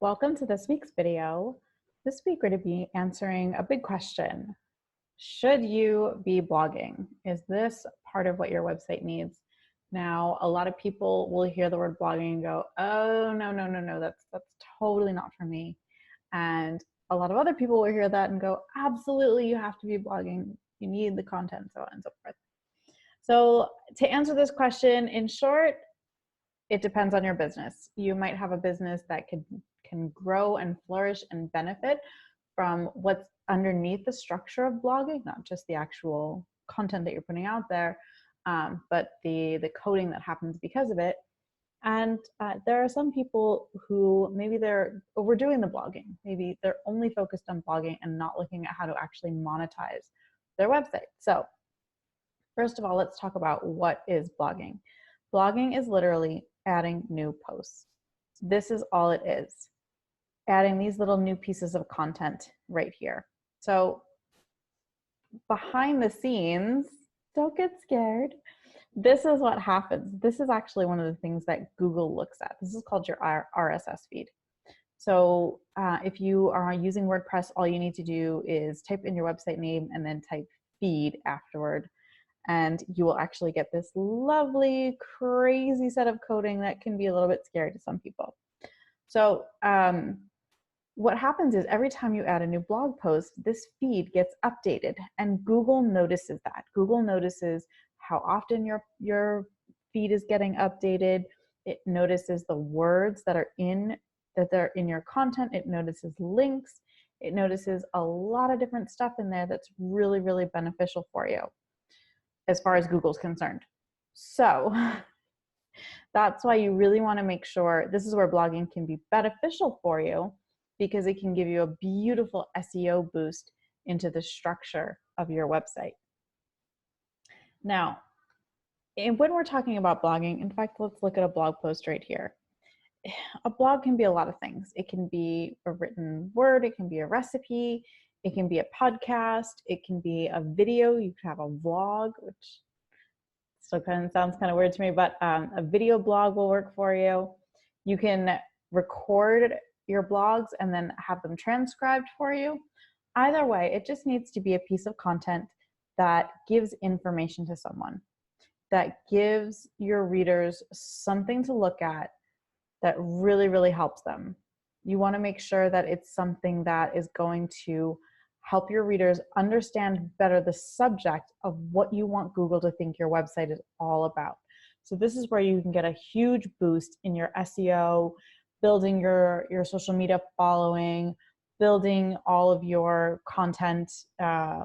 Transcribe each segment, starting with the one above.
Welcome to this week's video. This week we're going to be answering a big question. Should you be blogging? Is this part of what your website needs? Now, a lot of people will hear the word blogging and go, oh, no, that's totally not for me. And a lot of other people will hear that and go, absolutely, you have to be blogging. You need the content, so on and so forth. So to answer this question, in short, it depends on your business. You might have a business that can grow and flourish and benefit from what's underneath the structure of blogging, not just the actual content that you're putting out there, but the coding that happens because of it. And there are some people who maybe they're overdoing the blogging. Maybe they're only focused on blogging and not looking at how to actually monetize their website. So first of all, let's talk about what is blogging. Blogging is literally adding new posts. This is all it is. Adding these little new pieces of content right here. So behind the scenes, don't get scared. This is what happens. This is actually one of the things that Google looks at. This is called your RSS feed. So if you are using WordPress, all you need to do is type in your website name and then type feed afterward. And you will actually get this lovely, crazy set of coding that can be a little bit scary to some people. So what happens is every time you add a new blog post, this feed gets updated, and Google notices that. Google notices how often your feed is getting updated. It notices the words that they're in your content. It notices links. It notices a lot of different stuff in there that's really, really beneficial for you as far as Google's concerned. So that's why you really want to make sure this is where blogging can be beneficial for you, because it can give you a beautiful SEO boost into the structure of your website. Now, when we're talking about blogging, in fact, let's look at a blog post right here. A blog can be a lot of things. It can be a written word, it can be a recipe, it can be a podcast, it can be a video, you can have a vlog, which still sounds kind of weird to me, but a video blog will work for you. You can record your blogs and then have them transcribed for you. Either way, it just needs to be a piece of content that gives information to someone, that gives your readers something to look at that really, really helps them. You want to make sure that it's something that is going to help your readers understand better the subject of what you want Google to think your website is all about. So this is where you can get a huge boost in your SEO, building your social media following, building all of your content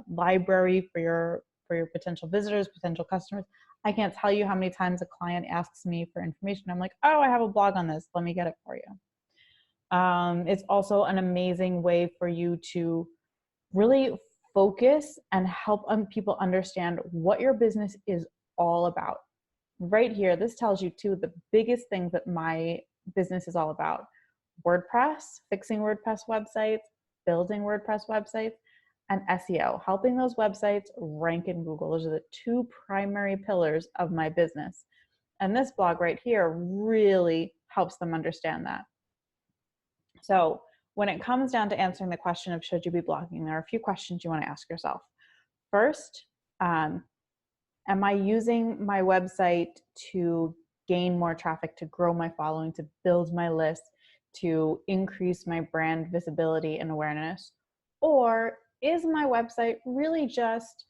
library for your potential visitors, potential customers. I can't tell you how many times a client asks me for information. I'm like, oh, I have a blog on this. Let me get it for you. It's also an amazing way for you to really focus and help people understand what your business is all about. Right here, this tells you two of the biggest things that my business is all about: WordPress, fixing WordPress websites, building WordPress websites, and SEO, helping those websites rank in Google. Those are the two primary pillars of my business. And this blog right here really helps them understand that. So when it comes down to answering the question of should you be blogging, there are a few questions you want to ask yourself. First, am I using my website to gain more traffic, to grow my following, to build my list, to increase my brand visibility and awareness? Or is my website really just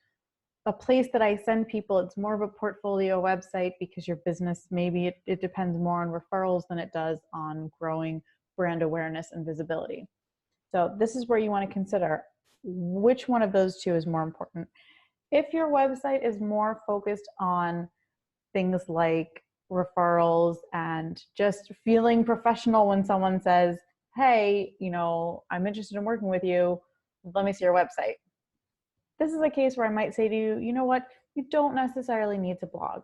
a place that I send people? It's more of a portfolio website because your business, maybe it depends more on referrals than it does on growing brand awareness and visibility. So this is where you want to consider which one of those two is more important. If your website is more focused on things like referrals and just feeling professional when someone says, hey, I'm interested in working with you, let me see your website. This is a case where I might say to you, you know what, you don't necessarily need to blog.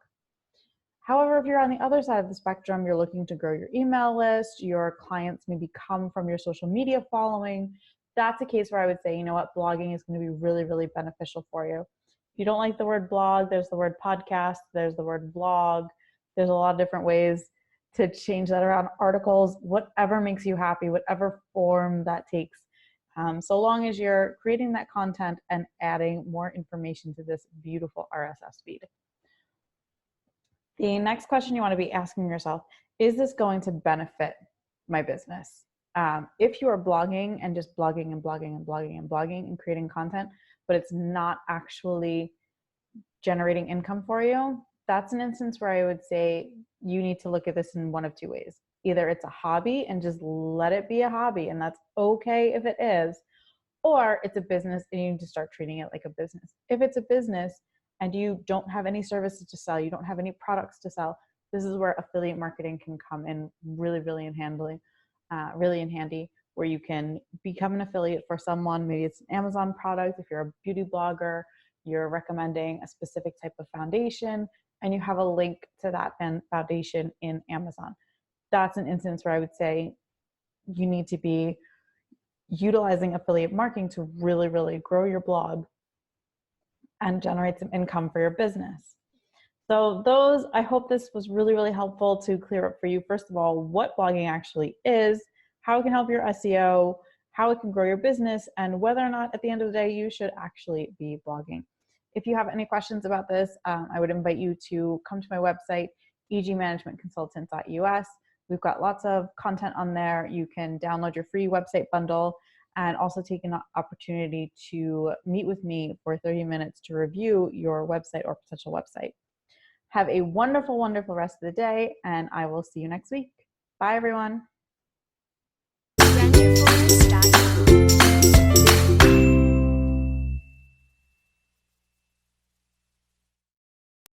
However, if you're on the other side of the spectrum, you're looking to grow your email list, your clients maybe come from your social media following, that's a case where I would say, you know what, blogging is going to be really, really beneficial for you. If you don't like the word blog, there's the word podcast, there's the word blog, there's a lot of different ways to change that around, articles, whatever makes you happy, whatever form that takes. So long as you're creating that content and adding more information to this beautiful RSS feed. The next question you want to be asking yourself, is this going to benefit my business? If you are blogging and just blogging and blogging and blogging and blogging and creating content, but it's not actually generating income for you, that's an instance where I would say you need to look at this in one of two ways. Either it's a hobby and just let it be a hobby, and that's okay if it is, or it's a business and you need to start treating it like a business. If it's a business and you don't have any services to sell, you don't have any products to sell, this is where affiliate marketing can come in really in handy, where you can become an affiliate for someone. Maybe it's an Amazon product. If you're a beauty blogger, you're recommending a specific type of foundation and you have a link to that foundation in Amazon. That's an instance where I would say you need to be utilizing affiliate marketing to really grow your blog and generate some income for your business. So those, I hope this was really helpful to clear up for you, first of all, what blogging actually is, how it can help your SEO, how it can grow your business, and whether or not at the end of the day you should actually be blogging. If you have any questions about this, I would invite you to come to my website, egmanagementconsultant.us. We've got lots of content on there. You can download your free website bundle and also take an opportunity to meet with me for 30 minutes to review your website or potential website. Have a wonderful rest of the day, and I will see you next week. Bye, everyone.